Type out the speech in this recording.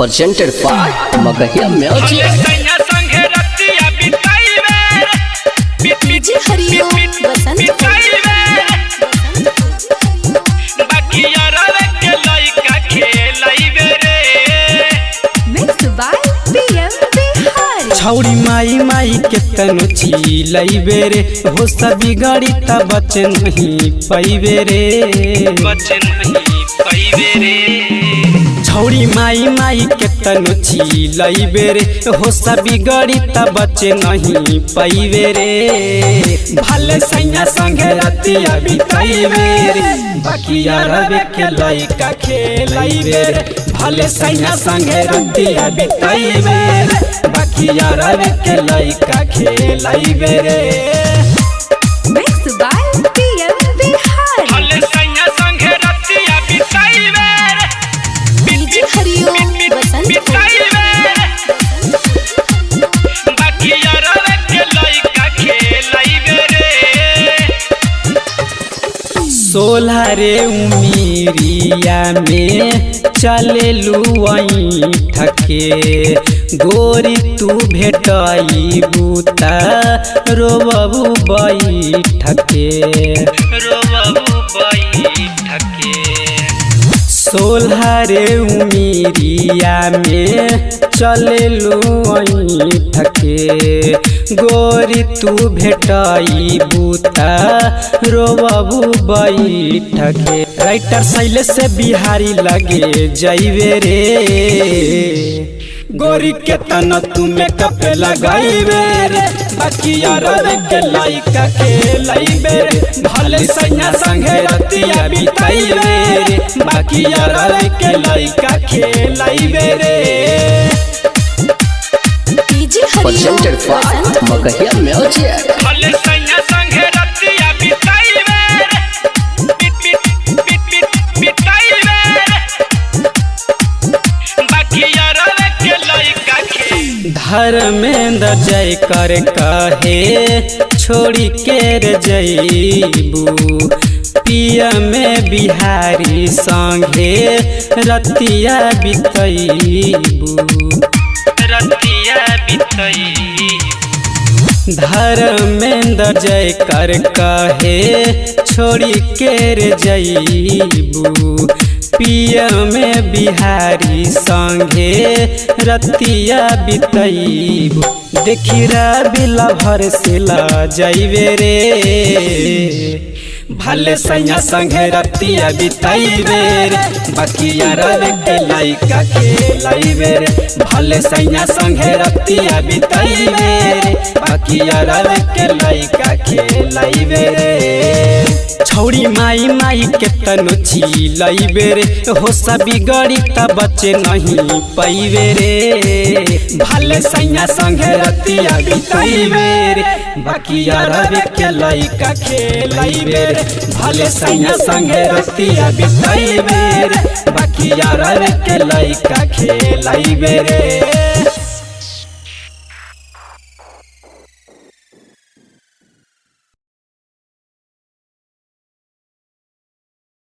presented by Magahia Music. DJ Hariom Basant mix by PM Bihari. छौड़ी माई माई के तनु चिलैबे रे हो सभी गड़ी त बचे नहीं पैबे रे छौड़ी माई माई के तनु चिलैबे रे हो सभी गड़ी त बचे नहीं पैबे रे भले सैया संगे रतिया बिताइबे रे बकिया रवे के लइका खेलैबे रे भले सैया संगे रतिया बिताइबे रे बकिया रवे के लइका खेलैबे रे मिक्स बाय पीएम बिहारी। भले सैया संगे रतिया बिताइबे रे डीजे हरिओम बसंत बकिया रवे के लइका खेलैबे रे सोलह रे उमीरिया में चले लुआई ठके गोरी तू भेटाई बूता रोबू बई ठके सोलह रे उमीरिया में चले लुआई ठके गोरी तू भेटाई बूता रोबू बई ठके राइटर शैलेश से बिहारी लगे जाइबे रे गोरी के तना तू मेकअप लगाइबे रे बकिया रवे के लइका खेलैबे रे भले सैया संगे रतिया बिताइबे रे बकिया रवे के लइका खेलैबे रे DJ Presented by Hariom Magahia Music. भले सैया संगे रतिया बिताइबे बिताइबे बकिया रवे के लइका धर्मेंद्र जय कर कहे छोड़ी के रे जईबू पिया में बिहारी संगे रतिया बितईबू धर्मेंद्र जय कर कहे छोड़ी के रे जईबू पिया में बिहारी संगे रतिया बितईबू देखी बिला भर से ला जाइबे रे भले सैया संगे रतिया बिताइबे रे बकिया रवे के लइका खेलैबे रे भले सैया संगे रतिया बिताइबे रे बकिया रवे के लइका खेलैबे रे छौड़ी माई माई के तनु चिलैबे रे हो सभी गड़ी त बचे नहीं पैबे रे भले सैया संगे रतिया बिताइबे रे बकिया रवे के लइका खेलैबे रे भले सैया संगे रतिया बिताइबे रे बकिया रवे के लइका खेलैबे रे।